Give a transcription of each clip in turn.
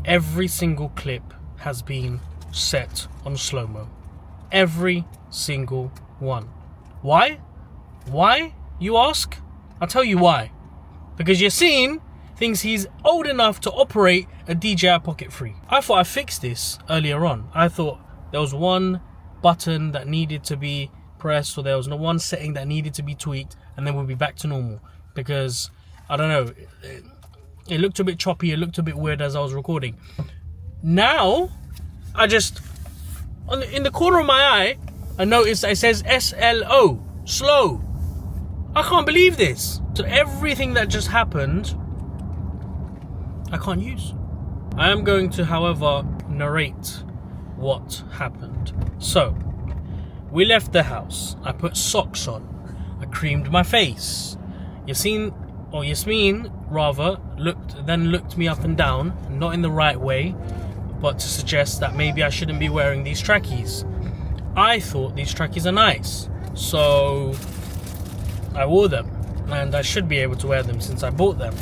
Every single clip has been set on slow-mo. Every single one. Why? Why, you ask? I'll tell you why. Because Yassine thinks he's old enough to operate a DJI Pocket 3. I thought I fixed this earlier on. I thought there was one button that needed to be pressed, or there was no one setting that needed to be tweaked, and then we'll be back to normal. Because, I don't know, it looked a bit choppy, it looked a bit weird as I was recording. Now, I just, in the corner of my eye, I noticed it says SLO, slow. I can't believe this. So everything that just happened, I can't use. I am going to, however, narrate what happened. So, we left the house. I put socks on. I creamed my face. Yasmeen rather, looked me up and down, not in the right way, but to suggest that maybe I shouldn't be wearing these trackies. I thought these trackies are nice, so I wore them, and I should be able to wear them since I bought them.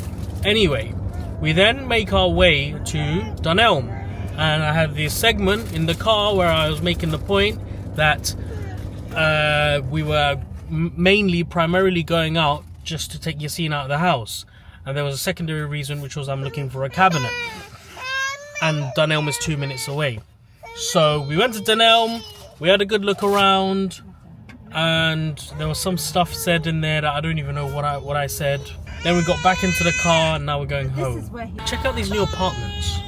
Anyway, we then make our way to Dunelm, and I had this segment in the car where I was making the point that we were primarily going out just to take Yassine out of the house, and there was a secondary reason, which was I'm looking for a cabinet, and Dunelm is 2 minutes away. So we went to Dunelm, we had a good look around, and there was some stuff said in there that I don't even know what I said. Then we got back into the car, and now we're going home. Check out these new apartments.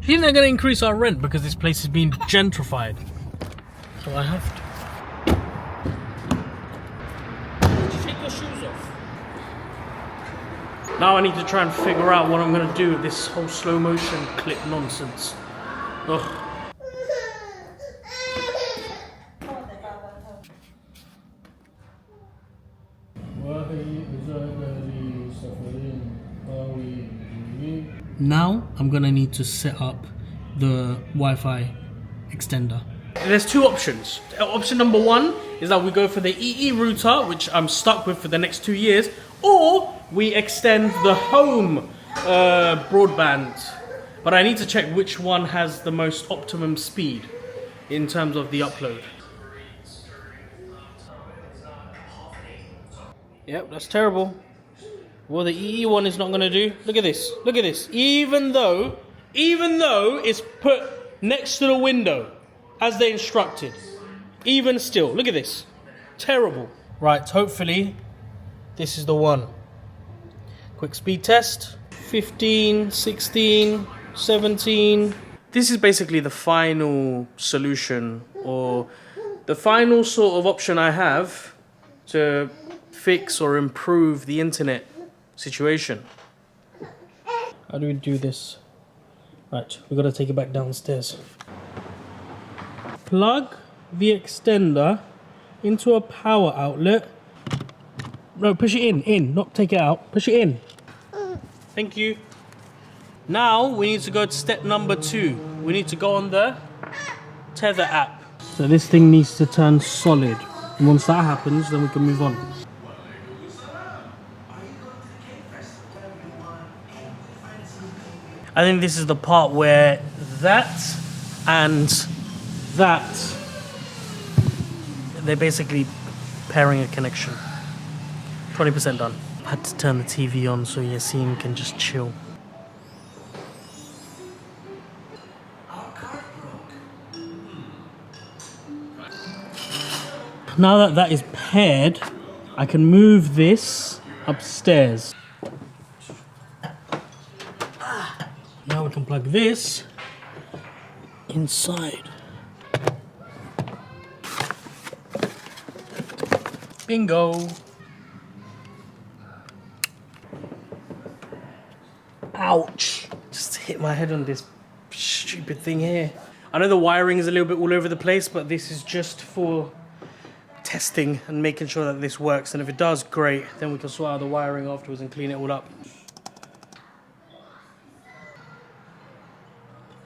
Do you think they're going to increase our rent because this place is being gentrified? So I have to. Did you take your shoes off? Now I need to try and figure out what I'm going to do with this whole slow motion clip nonsense. Ugh. Now I'm gonna need to set up the Wi-Fi extender. There's two options. Option number one is that we go for the EE router, which I'm stuck with for the next 2 years, or we extend the home broadband. But I need to check which one has the most optimum speed in terms of the upload. Yep, that's terrible. Well, the EE one is not going to do. Look at this. Look at this. Even though it's put next to the window, as they instructed. Even still. Look at this. Terrible. Right, hopefully, this is the one. Quick speed test. 15, 16, 17. This is basically the final solution, or the final sort of option I have to fix or improve the internet situation. How do we do this? Right, we've got to take it back downstairs. Plug the extender into a power outlet. No, push it in, not take it out. Push it in. Thank you. Now we need to go to step number 2. We need to go on the Tether app. So this thing needs to turn solid. And once that happens, then we can move on. I think this is the part where that and that, they're basically pairing a connection. 20% done. I had to turn the TV on so Yassine can just chill. Now that that is paired, I can move this upstairs. Now we can plug this inside. Bingo. Ouch. Just hit my head on this stupid thing here. I know the wiring is a little bit all over the place, but this is just for testing and making sure that this works. And if it does, great. Then we can sort out the wiring afterwards and clean it all up.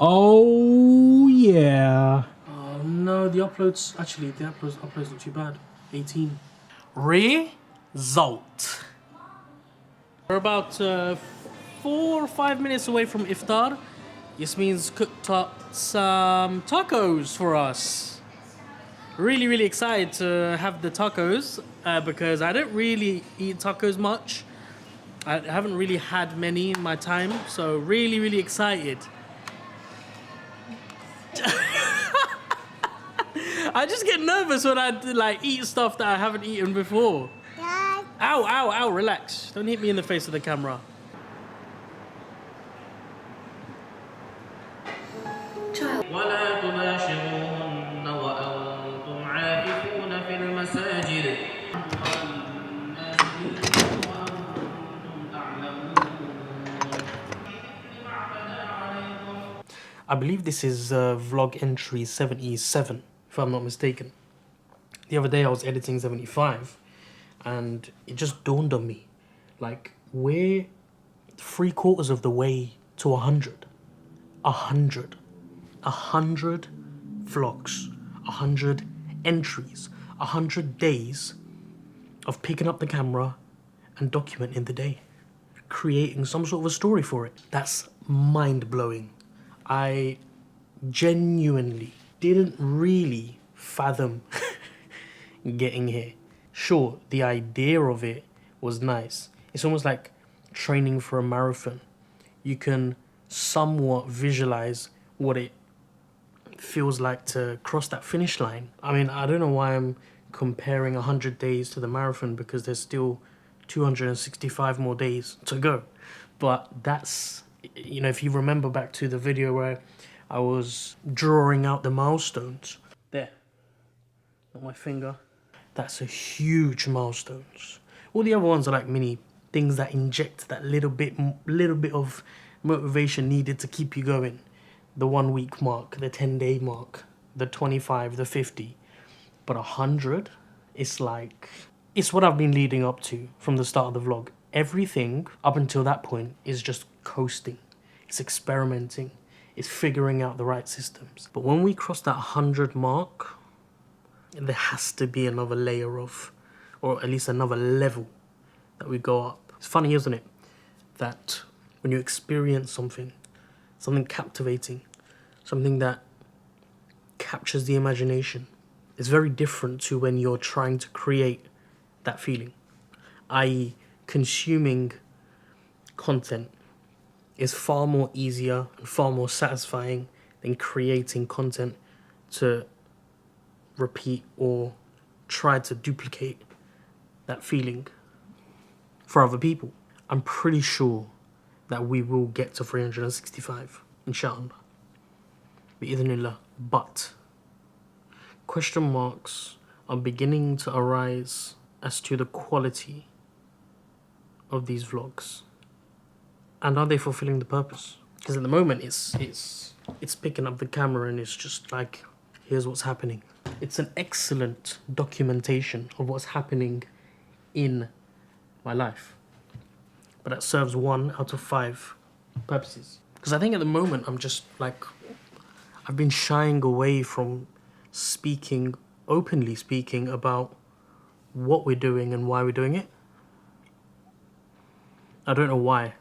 Oh yeah. Oh no, the upload's not too bad. 18. Result. We're about 4 or 5 minutes away from iftar. Yasmin's cooked up some tacos for us. Really, really excited to have the tacos because I don't really eat tacos much. I haven't really had many in my time, so really, really excited. I just get nervous when I like eat stuff that I haven't eaten before. Dad. Ow, ow, ow, relax. Don't hit me in the face of the camera. ولا تباشروهن وأنتم عاكفون في المساجد I believe this is vlog entry 77, if I'm not mistaken. The other day I was editing 75 and it just dawned on me, like, we're 3/4 of the way to 100. 100 vlogs, 100 entries, 100 days of picking up the camera and documenting the day, creating some sort of a story for it. That's mind-blowing. I genuinely didn't really fathom getting here. Sure, the idea of it was nice. It's almost like training for a marathon. You can somewhat visualize what it feels like to cross that finish line. I mean, I don't know why I'm comparing 100 days to the marathon, because there's still 265 more days to go. But that's, you know, if you remember back to the video where I was drawing out the milestones, there, not my finger, that's a huge milestones. All the other ones are like mini things that inject that little bit of motivation needed to keep you going. The 1 week mark, the 10-day mark, the 25, the 50. But 100, it's like, it's what I've been leading up to from the start of the vlog. Everything up until that point is just coasting. It's experimenting. It's figuring out the right systems. But when we cross that 100 mark, there has to be another layer of, or at least another level that we go up. It's funny, isn't it? That when you experience something captivating, something that captures the imagination, it's very different to when you're trying to create that feeling. I.e., consuming content is far more easier and far more satisfying than creating content to repeat or try to duplicate that feeling for other people. I'm pretty sure that we will get to 365, inshallah, bi'idhnillah. But question marks are beginning to arise as to the quality of these vlogs, and are they fulfilling the purpose? Because at the moment it's picking up the camera and it's just like, here's what's happening. It's an excellent documentation of what's happening in my life, but that serves 1 out of 5 purposes. Because I think at the moment I'm just like, I've been shying away from openly speaking about what we're doing and why we're doing it. I don't know why.